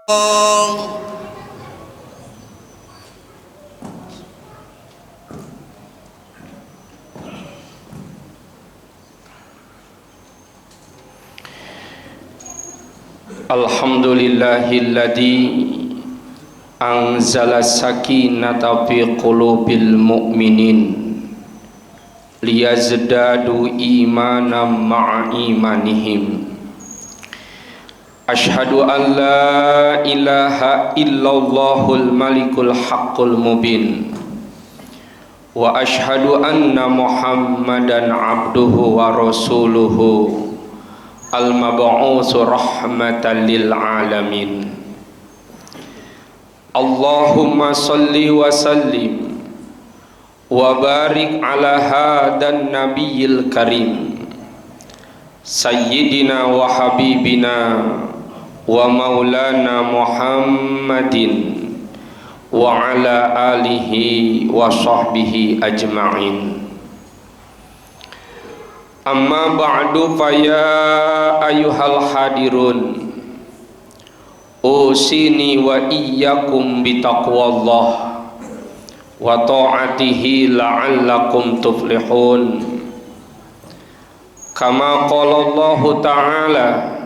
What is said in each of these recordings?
Alhamdulillahilladzi anzala sakinata fi qulubil mu'minin liyazdadu imanan ma'a imanihim. Ashhadu an la ilaha illallahul malikul haqqul mubin wa ashhadu anna muhammadan abduhu wa rasuluhu al-mab'utsu rahmatan lil alamin. Allahumma salli wa sallim wa barik ala hadan nabiyil karim sayyidina wa habibina wa maulana Muhammadin wa ala alihi wa sahbihi ajma'in. Amma ba'du fa ya ayyuhal hadirun usini wa iyyakum bitaqwallah wa ta'atihi la'allakum tuflihun. Kama qala Allah ta'ala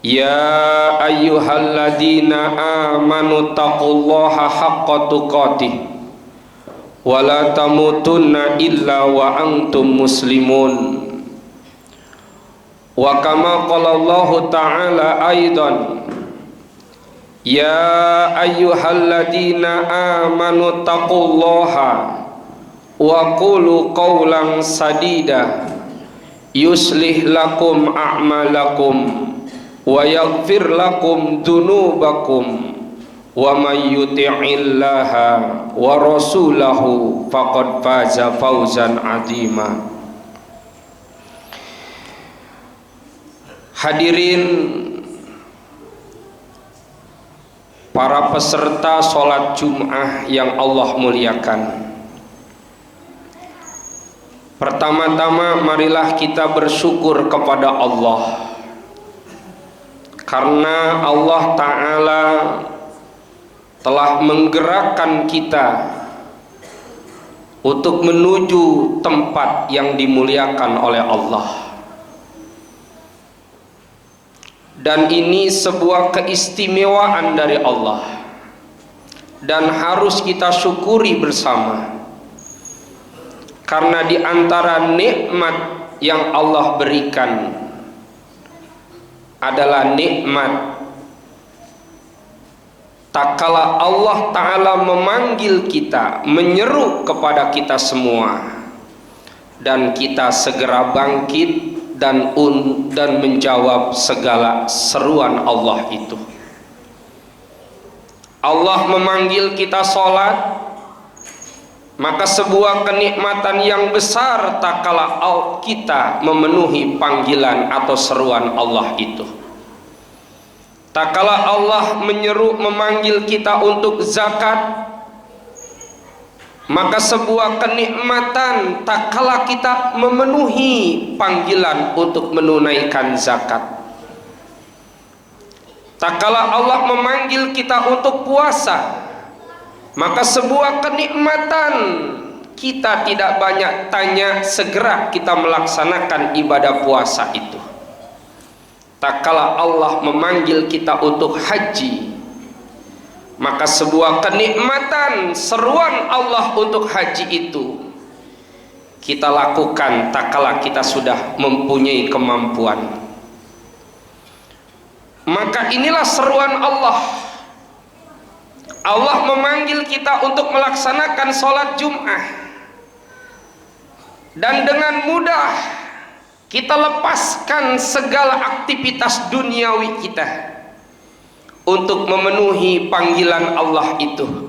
ya ayyuhalladzina amanu taqullaha haqqa tuqatih wa la tamutunna illa wa antum muslimun. Wa kama qala Allah ta'ala aidan ya ayyuhalladzina amanu taqullaha wa qulu qawlan sadida yuslih lakum a'malakum wa yaghfir lakum dunubakum wa may yuti'illaha wa rasulahu faqad faza fawzan 'azima. Hadirin para peserta sholat Jum'ah yang Allah muliakan, pertama-tama marilah kita bersyukur kepada Allah karena Allah Ta'ala telah menggerakkan kita untuk menuju tempat yang dimuliakan oleh Allah. Dan ini sebuah keistimewaan dari Allah dan harus kita syukuri bersama, karena di antara nikmat yang Allah berikan adalah nikmat tak kala Allah Ta'ala memanggil kita, menyeru kepada kita semua, dan kita segera bangkit dan menjawab segala seruan Allah itu. Allah memanggil kita sholat, maka sebuah kenikmatan yang besar tak kala kita memenuhi panggilan atau seruan Allah itu. Tak kala Allah menyeru memanggil kita untuk zakat, maka sebuah kenikmatan tak kala kita memenuhi panggilan untuk menunaikan zakat. Tak kala Allah memanggil kita untuk puasa, maka sebuah kenikmatan kita tidak banyak tanya, segera kita melaksanakan ibadah puasa itu. Tak kala Allah memanggil kita untuk haji, maka sebuah kenikmatan seruan Allah untuk haji itu kita lakukan tak kala kita sudah mempunyai kemampuan. Maka inilah seruan Allah. Allah memanggil kita untuk melaksanakan sholat Jum'ah, dan dengan mudah kita lepaskan segala aktivitas duniawi kita untuk memenuhi panggilan Allah itu.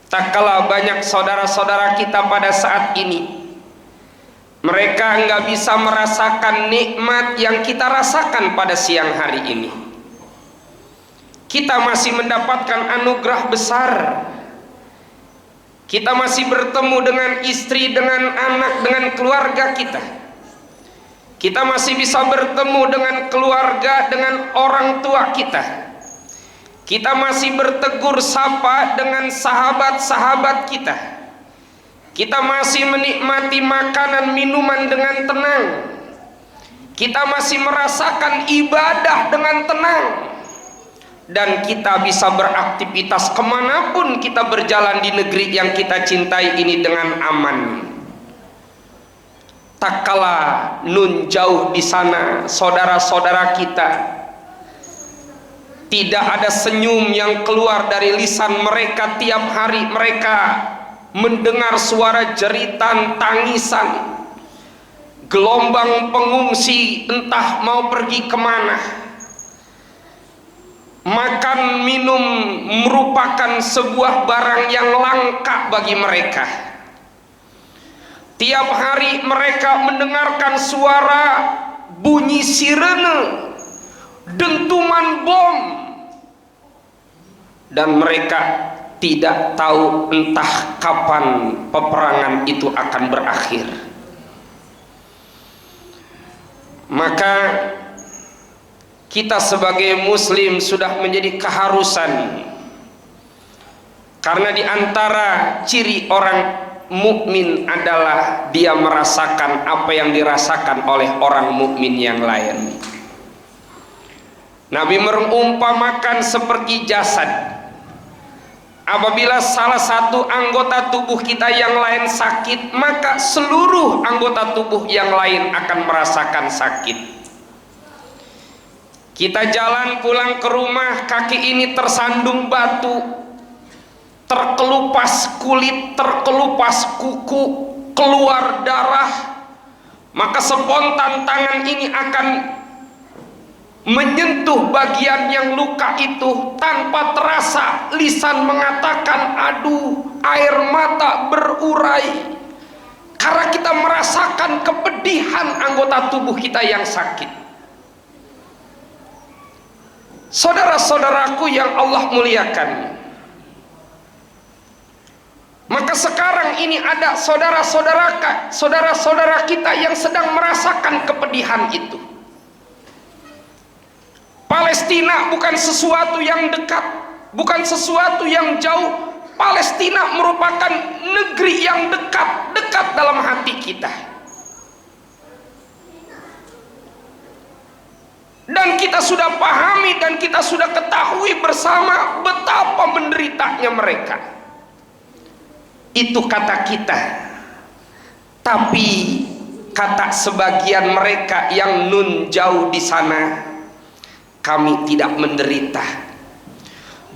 Tak kala banyak saudara-saudara kita pada saat ini, mereka nggak bisa merasakan nikmat yang kita rasakan pada siang hari ini. Kita masih mendapatkan anugerah besar. Kita masih bertemu dengan istri, dengan anak, dengan keluarga kita. Kita masih bisa bertemu dengan keluarga, dengan orang tua kita. Kita masih bertegur sapa dengan sahabat-sahabat kita. Kita masih menikmati makanan minuman dengan tenang. Kita masih merasakan ibadah dengan tenang. Dan kita bisa beraktivitas kemanapun kita berjalan di negeri yang kita cintai ini dengan aman. Tak kala nun jauh di sana saudara-saudara kita, tidak ada senyum yang keluar dari lisan mereka tiap hari. Mereka mendengar suara jeritan, tangisan, gelombang pengungsi entah mau pergi kemana. Makan minum merupakan sebuah barang yang langka bagi mereka. Tiap hari mereka mendengarkan suara bunyi sirene, dentuman bom, dan mereka tidak tahu entah kapan peperangan itu akan berakhir. Maka kita sebagai muslim sudah menjadi keharusan, karena di antara ciri orang mukmin adalah dia merasakan apa yang dirasakan oleh orang mukmin yang lain. Nabi merumpamakan seperti jasad. Apabila salah satu anggota tubuh kita yang lain sakit, maka seluruh anggota tubuh yang lain akan merasakan sakit. Kita jalan pulang ke rumah, kaki ini tersandung batu, terkelupas kulit, terkelupas kuku, keluar darah, maka spontan tangan ini akan menyentuh bagian yang luka itu. Tanpa terasa lisan mengatakan aduh, air mata berurai, karena kita merasakan kepedihan anggota tubuh kita yang sakit. Saudara-saudaraku yang Allah muliakan, maka sekarang ini ada saudara-saudara kita yang sedang merasakan kepedihan itu. Palestina bukan sesuatu yang dekat, bukan sesuatu yang jauh. Palestina merupakan negeri yang dekat dalam hati kita. Dan kita sudah pahami dan kita sudah ketahui bersama betapa menderitanya mereka. Itu kata kita. Tapi kata sebagian mereka yang nun jauh di sana, kami tidak menderita.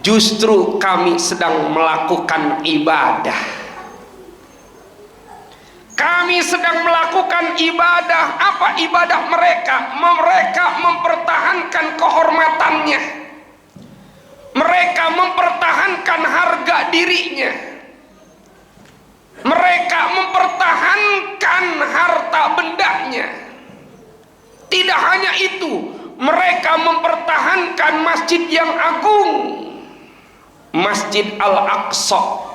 Justru kami sedang melakukan ibadah. Kami sedang melakukan ibadah. Apa ibadah mereka? Mereka mempertahankan kehormatannya. Mereka mempertahankan harga dirinya. Mereka mempertahankan harta bendanya. Tidak hanya itu, mereka mempertahankan masjid yang agung, Masjid Al-Aqsa,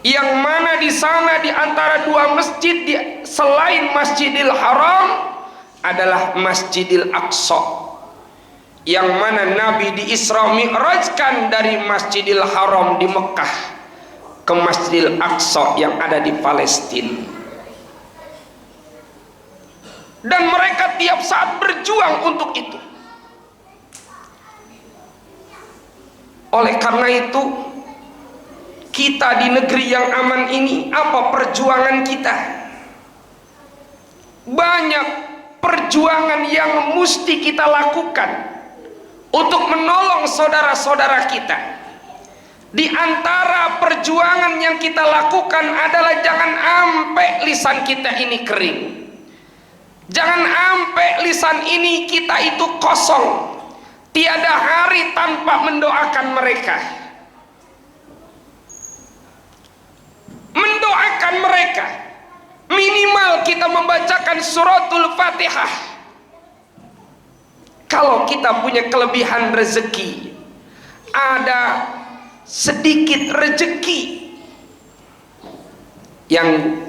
yang mana di sana di antara dua masjid selain Masjidil Haram adalah Masjidil Aqsa, yang mana Nabi di Isra Mi'rajkan dari Masjidil Haram di Mekah ke Masjidil Aqsa yang ada di Palestina. Dan mereka tiap saat berjuang untuk itu. Oleh karena itu, kita di negeri yang aman ini, apa perjuangan kita? Banyak perjuangan yang mesti kita lakukan untuk menolong saudara-saudara kita. Di antara perjuangan yang kita lakukan adalah jangan sampai lisan kita ini kering. Jangan sampai lisan ini kita itu kosong. Tiada hari tanpa mendoakan mereka. Mendoakan mereka, minimal kita membacakan suratul Fatihah. Kalau kita punya kelebihan rezeki, ada sedikit rezeki yang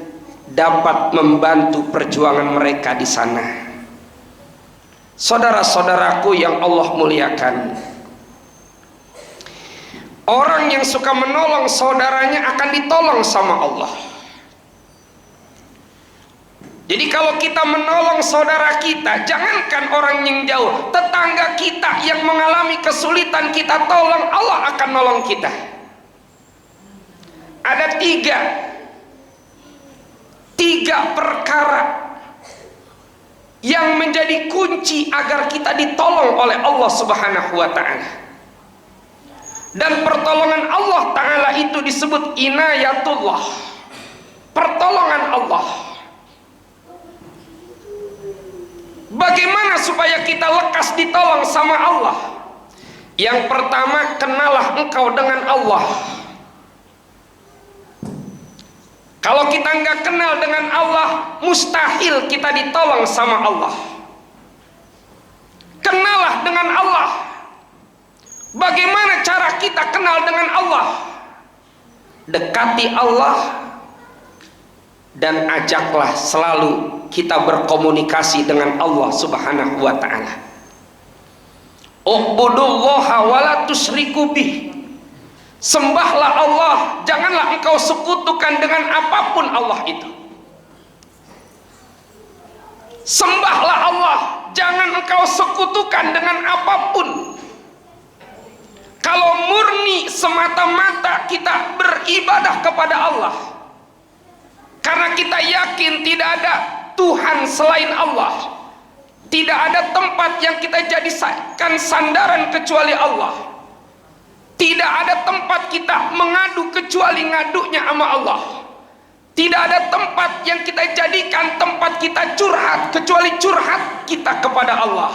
dapat membantu perjuangan mereka di sana. Saudara-saudaraku yang Allah muliakan, orang yang suka menolong saudaranya akan ditolong sama Allah. Jadi kalau kita menolong saudara kita, jangankan orang yang jauh, tetangga kita yang mengalami kesulitan kita tolong, Allah akan nolong kita. Ada tiga perkara yang menjadi kunci agar kita ditolong oleh Allah Subhanahu wa ta'ala. Dan pertolongan Allah ta'ala itu disebut inayatullah, pertolongan Allah. Bagaimana supaya kita lekas ditolong sama Allah? Yang pertama, kenalah engkau dengan Allah. Kalau kita nggak kenal dengan Allah, mustahil kita ditolong sama Allah. Kenalah dengan Allah. Bagaimana cara kita kenal dengan Allah? Dekati Allah dan ajaklah selalu kita berkomunikasi dengan Allah Subhanahu wa ta'ala. U'budullaha wa la tusyriku bih. Sembahlah Allah, janganlah engkau sekutukan dengan apapun Allah itu. Sembahlah Allah, jangan engkau sekutukan dengan apapun. Kalau murni semata-mata kita beribadah kepada Allah, karena kita yakin tidak ada Tuhan selain Allah, tidak ada tempat yang kita jadikan sandaran kecuali Allah, tidak ada tempat kita mengadu kecuali ngadunya sama Allah, tidak ada tempat yang kita jadikan tempat kita curhat kecuali curhat kita kepada Allah.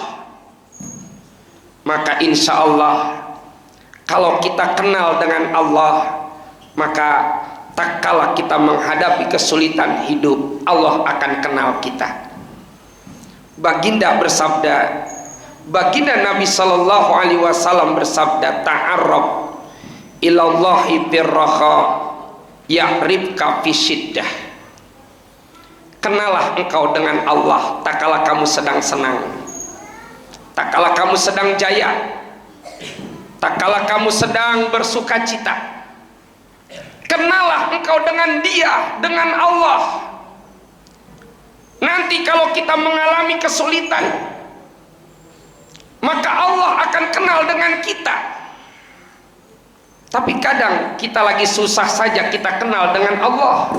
Maka insya Allah kalau kita kenal dengan Allah, maka tak kala kita menghadapi kesulitan hidup, Allah akan kenal kita. Baginda bersabda, baginda Nabi Sallallahu Alaihi Wasallam bersabda, ta'arrab ilallahi birraha ya'ribka fi syiddah. Kenalah engkau dengan Allah tak kala kamu sedang senang, tak kala kamu sedang jaya, tak kala kamu sedang bersuka cita. Kenalah engkau dengan Dia, dengan Allah. Nanti kalau kita mengalami kesulitan, maka Allah akan kenal dengan kita. Tapi kadang kita lagi susah saja kita kenal dengan Allah.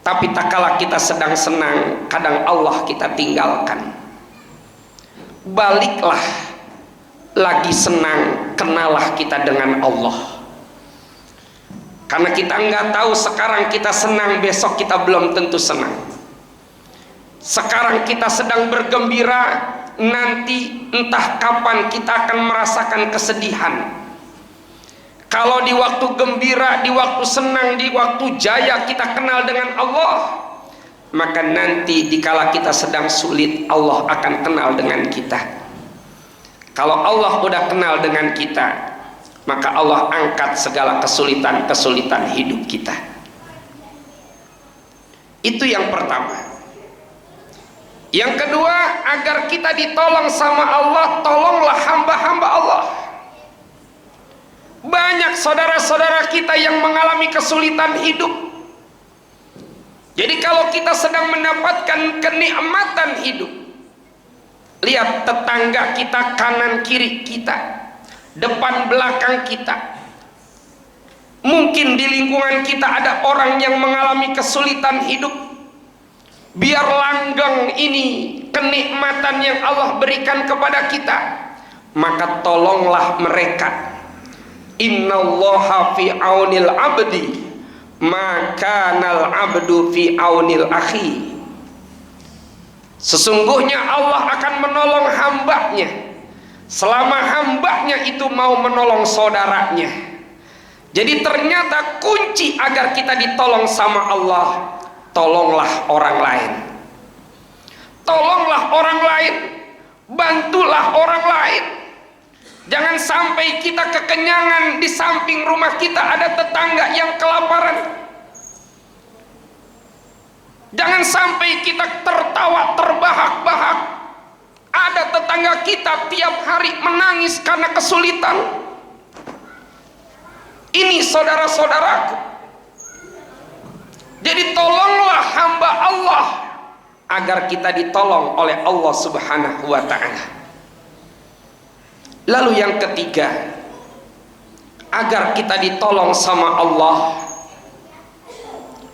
Tapi tak kala kita sedang senang, kadang Allah kita tinggalkan. Baliklah, lagi senang, kenalah kita dengan Allah. Karena kita nggak tahu sekarang kita senang, besok kita belum tentu senang. Sekarang kita sedang bergembira, nanti entah kapan kita akan merasakan kesedihan. Kalau di waktu gembira, di waktu senang, di waktu jaya kita kenal dengan Allah, maka nanti dikala kita sedang sulit, Allah akan kenal dengan kita. Kalau Allah udah kenal dengan kita, maka Allah angkat segala kesulitan-kesulitan hidup kita. Itu yang pertama. Yang kedua, agar kita ditolong sama Allah, tolonglah hamba-hamba Allah. Banyak saudara-saudara kita yang mengalami kesulitan hidup. Jadi kalau kita sedang mendapatkan kenikmatan hidup, lihat tetangga kita, kanan kiri kita, depan belakang kita. Mungkin di lingkungan kita ada orang yang mengalami kesulitan hidup. Biar langgeng ini kenikmatan yang Allah berikan kepada kita, maka tolonglah mereka. Innallaha fi aunil abdi maka nal abdu fi aunil akhi. Sesungguhnya Allah akan menolong hambanya selama hambanya itu mau menolong saudaranya. Jadi ternyata kunci agar kita ditolong sama Allah, tolonglah orang lain. Tolonglah orang lain, bantulah orang lain. Jangan sampai kita kekenyangan, di samping rumah kita ada tetangga yang kelaparan. Jangan sampai kita tertawa terbahak-bahak. Ada tetangga kita tiap hari menangis karena kesulitan. Ini saudara-saudaraku. Jadi tolonglah hamba Allah agar kita ditolong oleh Allah Subhanahu wa ta'ala. Lalu yang ketiga, agar kita ditolong sama Allah,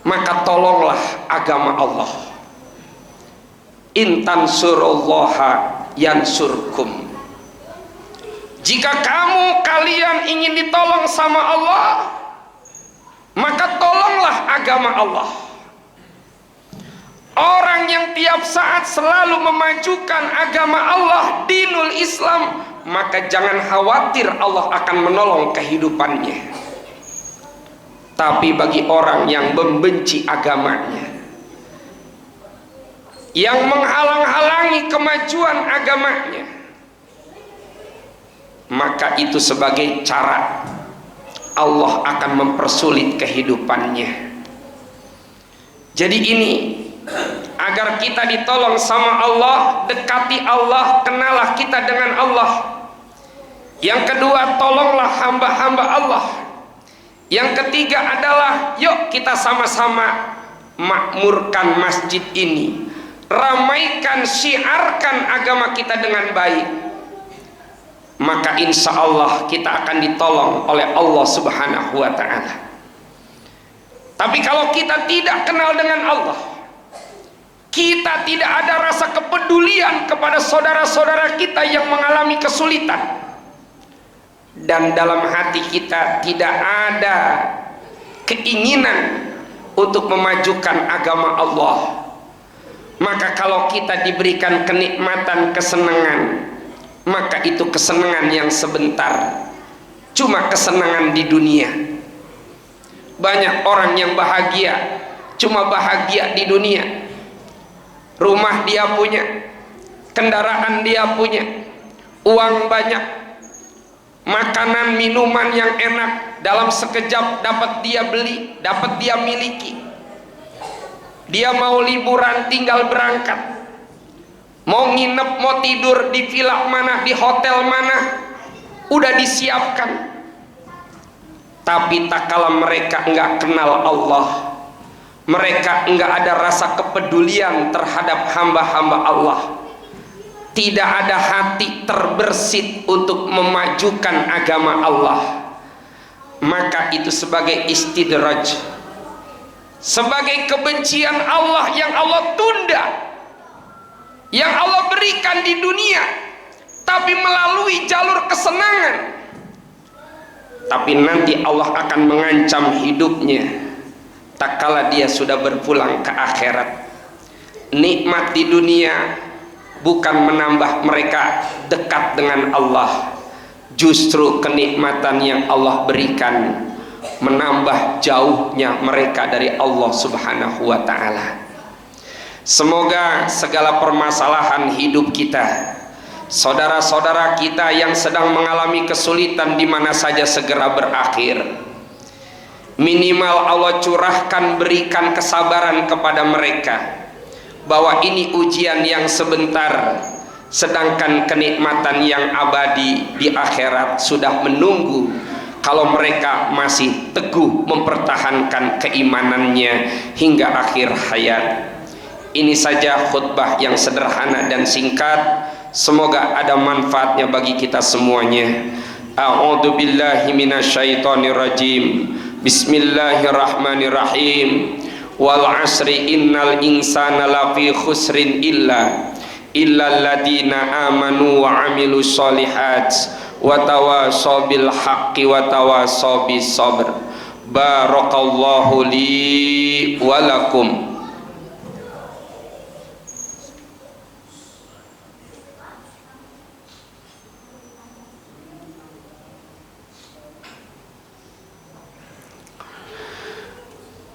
maka tolonglah agama Allah. In tansurullaha yansurkum. Jika kalian ingin ditolong sama Allah, maka tolonglah agama Allah. Orang yang tiap saat selalu memajukan agama Allah, dinul Islam, maka jangan khawatir Allah akan menolong kehidupannya. Tapi bagi orang yang membenci agamanya, yang menghalang-halangi kemajuan agamanya, maka itu sebagai cara Allah akan mempersulit kehidupannya. Jadi ini, agar kita ditolong sama Allah, dekati Allah, kenalah kita dengan Allah. Yang kedua, tolonglah hamba-hamba Allah. Yang ketiga adalah, yuk kita sama-sama makmurkan masjid ini, ramaikan, syiarkan agama kita dengan baik. Maka insya Allah kita akan ditolong oleh Allah Subhanahu wa ta'ala. Tapi kalau kita tidak kenal dengan Allah, kita tidak ada rasa kepedulian kepada saudara-saudara kita yang mengalami kesulitan, dan dalam hati kita tidak ada keinginan untuk memajukan agama Allah, maka kalau kita diberikan kenikmatan, kesenangan, maka itu kesenangan yang sebentar, cuma kesenangan di dunia. Banyak orang yang bahagia, cuma bahagia di dunia. Rumah dia punya, kendaraan dia punya, uang banyak, makanan minuman yang enak dalam sekejap dapat dia beli, dapat dia miliki. Dia mau liburan tinggal berangkat, mau nginep, mau tidur di villa mana, di hotel mana, udah disiapkan. Tapi tak kala mereka enggak kenal Allah, mereka enggak ada rasa kepedulian terhadap hamba-hamba Allah, tidak ada hati terbersit untuk memajukan agama Allah, maka itu sebagai istidraj, sebagai kebencian Allah yang Allah tunda, yang Allah berikan di dunia, tapi melalui jalur kesenangan. Tapi nanti Allah akan mengancam hidupnya tak kala dia sudah berpulang ke akhirat. Nikmat di dunia bukan menambah mereka dekat dengan Allah, justru kenikmatan yang Allah berikan menambah jauhnya mereka dari Allah Subhanahu wa ta'ala. Semoga segala permasalahan hidup kita, saudara-saudara kita yang sedang mengalami kesulitan di mana saja, segera berakhir. Minimal Allah curahkan, berikan kesabaran kepada mereka bahwa ini ujian yang sebentar, sedangkan kenikmatan yang abadi di akhirat sudah menunggu kalau mereka masih teguh mempertahankan keimanannya hingga akhir hayat. Ini saja khutbah yang sederhana dan singkat, semoga ada manfaatnya bagi kita semuanya. A'udzu billahi minasyaitonir rajim. Bismillahirrahmanirrahim. Wal 'asri innal insana lafi khusrin illa alladziina amanu wa 'amilus sholihat wa tawasaw bil haqqi wa tawasaw bis sabr. Barakallahu li wa lakum.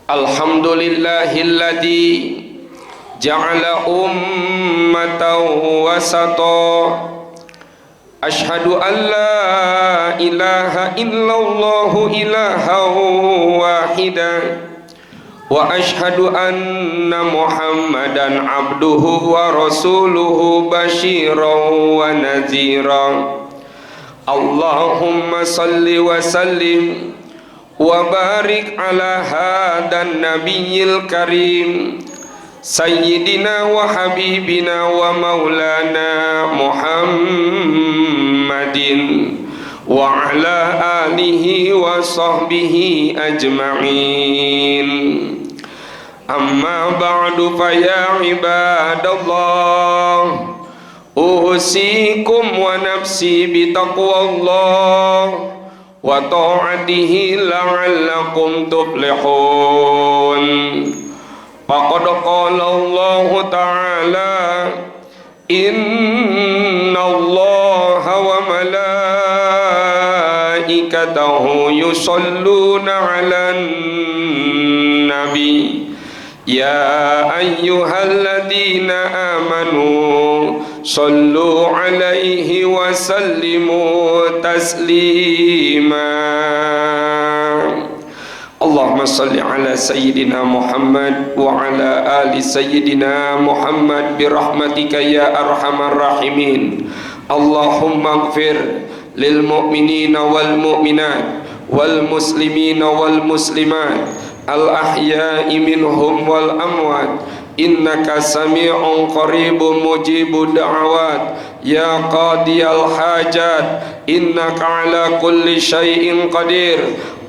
Alhamdulillahilladzi ja'ala ummatan wasata. Asyhadu an la ilaha illallah ilahan wahida وأشهد أن محمدا عبده ورسوله بشيرا ونذيرا اللهم صل وسلم وبارك على هذا النبي الكريم سيدنا وحبيبنا ومولانا محمد وعلى آله وصحبه أجمعين أما بعد فيا عباد الله أوصيكم ونفسي بتقوى الله وطاعته لعلكم تفلحون فقد قال الله تعالى إن الله وملائكته يصلون على النبي يا أيها الذين آمنوا صلوا عليه وسلموا تسليما اللهم صل على سيدنا محمد وعلى آل سيدنا محمد برحمتك يا أرحم الراحمين اللهم اغفر للمؤمنين والمؤمنات والمسلمين والمسلمات الأحياء منهم والأموات إنك سميع قريب مجيب الدعوات يا قاضي الحاجات إنك على كل شيء قدير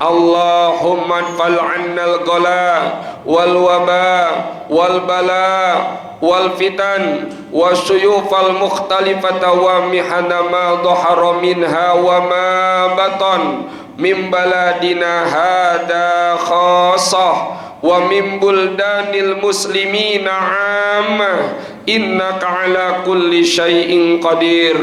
اللهم ادفع عنا الغلاء والوباء والبلاء والفتن والسيوف المختلفة ومحن ما ظهر منها وما بطن من بلدنا هذا خاصة ومن بلدان المسلمين عامة إنك على كل شيء قدير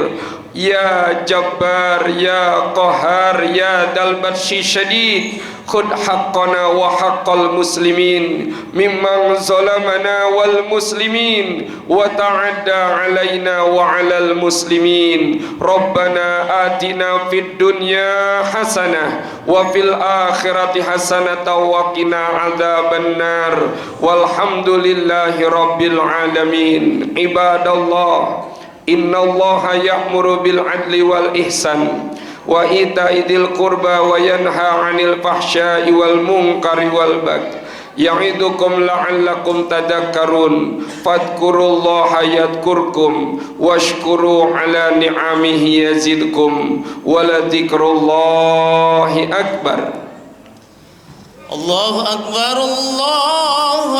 يا جبار يا قهار يا ذا البطش الشديد خذ حقنا وحق المسلمين ممن ظلمنا والمسلمين وتعدى علينا وعلى المسلمين ربنا آتنا في الدنيا حسنة وفي الآخرة حسنة وقنا عذاب النار والحمد لله رب العالمين عباد الله إن الله يأمر بالعدل والإحسان وإيتاء ذي القربى وينهى عن الفحشاء والمنكر والبغي يعظكم لعلكم تذكرون فاذكروا الله يذكركم واشكروا على نعمه يزدكم ولذكر الله أكبر الله أكبر الله